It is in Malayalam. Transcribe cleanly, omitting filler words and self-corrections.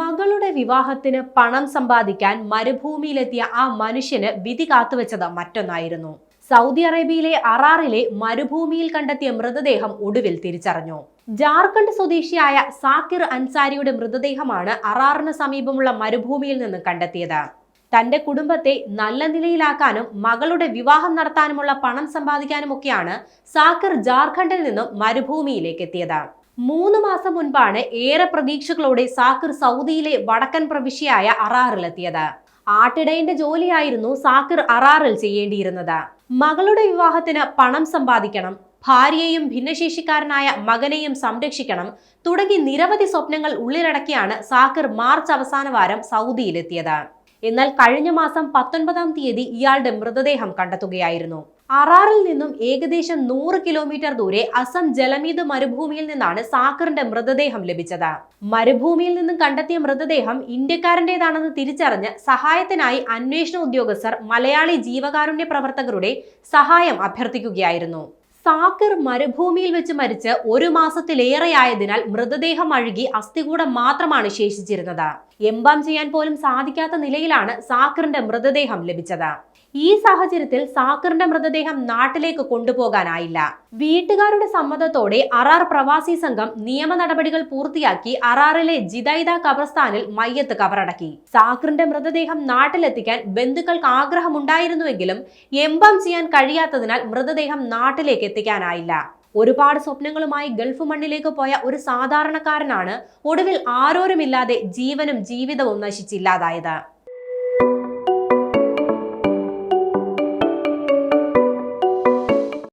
മകളുടെ വിവാഹത്തിന് പണം സമ്പാദിക്കാൻ മരുഭൂമിയിലെത്തിയ ആ മനുഷ്യന് വിധി കാത്തുവെച്ചത് മറ്റൊന്നായിരുന്നു. സൗദി അറേബ്യയിലെ അറാറിലെ മരുഭൂമിയിൽ കണ്ടെത്തിയ മൃതദേഹം ഒടുവിൽ തിരിച്ചറിഞ്ഞു. ജാർഖണ്ഡ് സ്വദേശിയായ സാക്കിർ അൻസാരിയുടെ മൃതദേഹമാണ് അറാറിന് സമീപമുള്ള മരുഭൂമിയിൽ നിന്ന് കണ്ടെത്തിയത്. തന്റെ കുടുംബത്തെ നല്ല നിലയിലാക്കാനും മകളുടെ വിവാഹം നടത്താനുമുള്ള പണം സമ്പാദിക്കാനുമൊക്കെയാണ് സാക്കിർ ജാർഖണ്ഡിൽ നിന്നും മരുഭൂമിയിലേക്ക് എത്തിയത്. 3 മാസം മുൻപാണ് ഏറെ പ്രതീക്ഷകളോടെ സാക്കിർ സൗദിയിലെ വടക്കൻ പ്രവിശ്യയായ അറാറിലെത്തിയത്. ആട്ടിടയന്റെ ജോലിയായിരുന്നു സാക്കിർ അറാറിൽ ചെയ്യേണ്ടിയിരുന്നത്. മകളുടെ വിവാഹത്തിന് പണം സമ്പാദിക്കണം, ഭാര്യയെയും ഭിന്നശേഷിക്കാരനായ മകനെയും സംരക്ഷിക്കണം തുടങ്ങി നിരവധി സ്വപ്നങ്ങൾ ഉള്ളിലടക്കിയാണ് സാക്കിർ മാർച്ച് അവസാന വാരം സൗദിയിലെത്തിയത്. എന്നാൽ കഴിഞ്ഞ മാസം 19-ാം തീയതി ഇയാളുടെ മൃതദേഹം കണ്ടെത്തുകയായിരുന്നു. അറാറിൽ നിന്നും ഏകദേശം 100 കിലോമീറ്റർ ദൂരെ അസം ജലമീദ് മരുഭൂമിയിൽ നിന്നാണ് സാക്കിറിന്റെ മൃതദേഹം ലഭിച്ചത്. മരുഭൂമിയിൽ നിന്നും കണ്ടെത്തിയ മൃതദേഹം ഇന്ത്യക്കാരന്റേതാണെന്ന് തിരിച്ചറിഞ്ഞ് സഹായത്തിനായി അന്വേഷണ ഉദ്യോഗസ്ഥർ മലയാളി ജീവകാരുണ്യ പ്രവർത്തകരുടെ സഹായം അഭ്യർത്ഥിക്കുകയായിരുന്നു. സാക്കിർ മരുഭൂമിയിൽ വെച്ച് മരിച്ച് 1 മാസത്തിലേറെയായതിനാൽ മൃതദേഹം അഴുകി അസ്ഥികൂടം മാത്രമാണ് ശേഷിച്ചിരുന്നത്. എംബാം ചെയ്യാൻ പോലും സാധിക്കാത്ത നിലയിലാണ് സാക്കിറിന്റെ മൃതദേഹം ലഭിച്ചത്. ഈ സാഹചര്യത്തിൽ സാക്കിറിന്റെ മൃതദേഹം നാട്ടിലേക്ക് കൊണ്ടുപോകാനായില്ല. വീട്ടുകാരുടെ സമ്മതത്തോടെ അറാർ പ്രവാസി സംഘം നിയമ നടപടികൾ പൂർത്തിയാക്കി അറാറിലെ ജിദൈദ ഖബർസ്ഥാനിൽ മയ്യത്ത് കബറടക്കി. സാക്കിറിന്റെ മൃതദേഹം നാട്ടിലെത്തിക്കാൻ ബന്ധുക്കൾക്ക് ആഗ്രഹമുണ്ടായിരുന്നുവെങ്കിലും എംബാം ചെയ്യാൻ കഴിയാത്തതിനാൽ മൃതദേഹം നാട്ടിലേക്ക് എത്തിക്കാനായില്ല. ഒരുപാട് സ്വപ്നങ്ങളുമായി ഗൾഫ് മണ്ണിലേക്ക് പോയ ഒരു സാധാരണക്കാരനാണ് ഒടുവിൽ ആരോരുമില്ലാതെ ജീവനും ജീവിതവും നശിച്ചില്ലാതായത്.